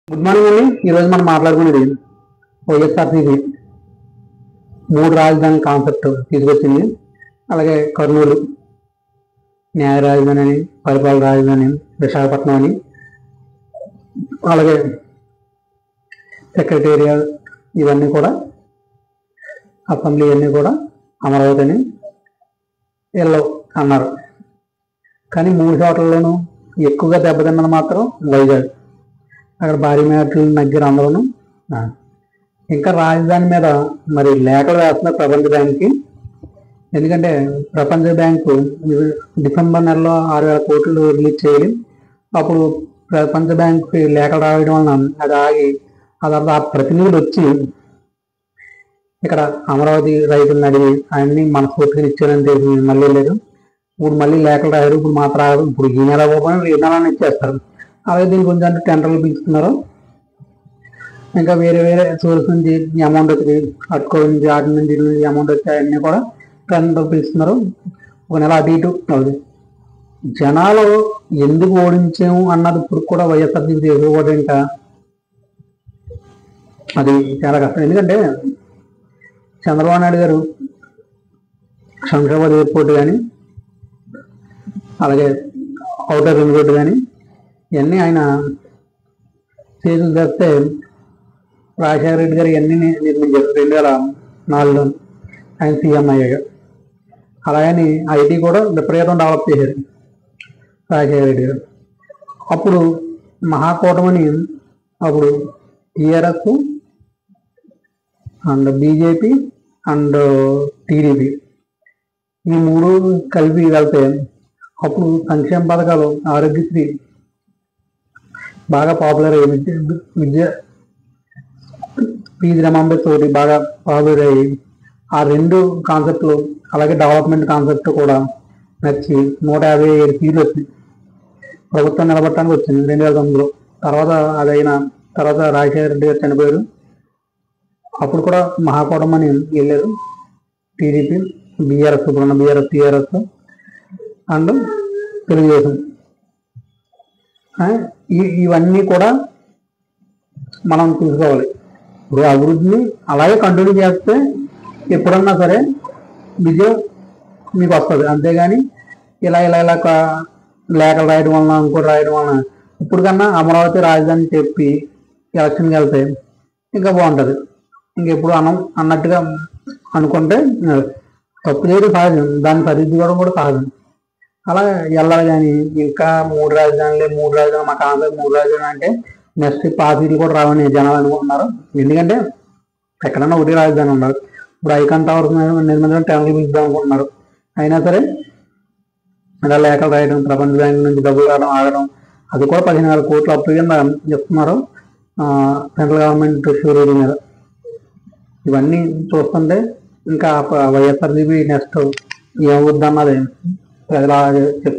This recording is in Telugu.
గుడ్ మార్నింగ్ అండి. ఈరోజు మనం మాట్లాడుకునేది వైఎస్ఆర్సీపీ 3 రాజధాని కాన్సెప్ట్ తీసుకొచ్చింది. అలాగే కర్నూలు న్యాయ రాజధాని అని, పరిపాలన రాజధాని అని, విశాఖపట్నం అని, అలాగే సెక్రటేరియట్ ఇవన్నీ కూడా, అసెంబ్లీ ఇవన్నీ కూడా అమరావతి అని వీళ్ళు అన్నారు. కానీ 3 చోట్లలోనూ ఎక్కువగా దెబ్బతిన్నది మాత్రం వైజాగ్. అక్కడ భారీ మేరట్లు నగ్గారు అందరూ. ఇంకా రాజధాని మీద మరి లేఖలు వేస్తున్నారు ప్రపంచ బ్యాంక్కి. ఎందుకంటే ప్రపంచ బ్యాంకు డిసెంబర్ నెలలో 6,000 కోట్లు రిలీజ్ చేయాలి. అప్పుడు ప్రపంచ బ్యాంకుకి లేఖలు రావడం వలన అది ఆగి ఆ తర్వాత ఆ ప్రతినిధులు వచ్చి ఇక్కడ అమరావతి రైతులను అడిగి ఆయన్ని మనస్ఫూర్తిగా ఇచ్చారని తెలిసి మళ్ళీ లేదు. ఇప్పుడు మళ్ళీ లేఖలు రాయారు. ఇప్పుడు మాత్రం రాదు. ఇప్పుడు ఈ నెల పోకుండా ఈ నెల ఇచ్చేస్తారు. అలాగే దీని గురించి టెండర్లు పిలుస్తున్నారు. ఇంకా వేరే వేరే సోర్స్ నుంచి అమౌంట్ వచ్చి అటుకో నుంచి వాటి నుంచి అమౌంట్ వచ్చి అవన్నీ కూడా టెండర్లు పిలుస్తున్నారు. ఒక నెల అటు ఇటు అవుతుంది. జనాలు ఎందుకు ఓడించాము అన్నది ఇప్పుడు కూడా వైఎస్ఆర్సీపీ చేసుకోకూడదు. ఇంకా అది చాలా కష్టం. ఎందుకంటే చంద్రబాబు నాయుడు గారు శంషాబాద్ ఎయిర్పోర్ట్ కానీ, అలాగే ఔటర్ రింగ్ రోడ్డు కానీ ఇవన్నీ ఆయన చేతులు తెస్తే రాజశేఖర రెడ్డి గారు ఇవన్నీ నిర్మించారు 2004లో ఆయన సీఎం అయ్యాడు. అలాగని ఐటీ కూడా విపరీతం డెవలప్ చేశారు రాజశేఖర రెడ్డి గారు. అప్పుడు మహాకూటమిని అప్పుడు TRS and BJP and TDP ఈ 3 కలిపి వెళ్తే అప్పుడు సంక్షేమ పథకాలు ఆరోగ్యశ్రీ బాగా పాపులర్ అయ్యి విద్య ఫీజు రిమెంబర్స్ ఒకటి బాగా పాపులర్ అయ్యి ఆ 2 కాన్సెప్ట్లు అలాగే డెవలప్మెంట్ కాన్సెప్ట్ కూడా నచ్చి 157 సీట్లు వచ్చింది. ప్రభుత్వం నిలబడటానికి వచ్చింది 2009లో. తర్వాత అదైన తర్వాత రాజశేఖర రెడ్డి గారు చనిపోయారు. అప్పుడు కూడా మహాకూటమని వెళ్ళారు టీడీపీ, బీఆర్ఎస్, ఇప్పుడున్న బీఆర్ఎస్, టీఆర్ఎస్ అండ్ తెలుగుదేశం. ఇవన్నీ కూడా మనం చూసుకోవాలి. ఇప్పుడు అభివృద్ధిని అలాగే కంటిన్యూ చేస్తే ఎప్పుడన్నా సరే విజయం మీకు వస్తుంది. అంతేగాని ఇలా ఇలా ఇలా లేఖలు రాయడం వలన ఇంకోటి రాయడం వలన ఇప్పుడు కన్నా అమరావతి రాజధాని చెప్పి ఎలక్షన్కి వెళ్తే ఇంకా బాగుంటుంది. ఇంకెప్పుడు అన్నట్టుగా అనుకుంటే తప్పు చేయడం సహజం, దాన్ని సరిదిద్దడం కూడా సహజం. అలా వెళ్ళాలి. కానీ ఇంకా 3 రాజధానులు మాకు ఆంధ్ర 3 రాజధానులు అంటే నెక్స్ట్ పార్టీలు కూడా రావని జనాలు అనుకుంటున్నారు. ఎందుకంటే ఎక్కడన్నా ఒకటి రాజధాని ఉన్నారు. ఇప్పుడు ఐకాన్ టవర్స్ నిర్మించడం టెండర్లు పిలుద్దాం అనుకుంటున్నారు. అయినా సరే ఇలా లేఖలు రాయడం, ప్రపంచ బ్యాంక్ నుంచి డబ్బులు రావడం ఆగడం, అది కూడా 15,000 కోట్లు అప్పు కింద చెప్తున్నారు సెంట్రల్ గవర్నమెంట్ షూరిటీ మీద. ఇవన్నీ చూస్తుంటే ఇంకా వైఎస్ఆర్సీపీ నెక్స్ట్ ఏమవుద్ది అన్నది ప్రజలు చెప్తారు.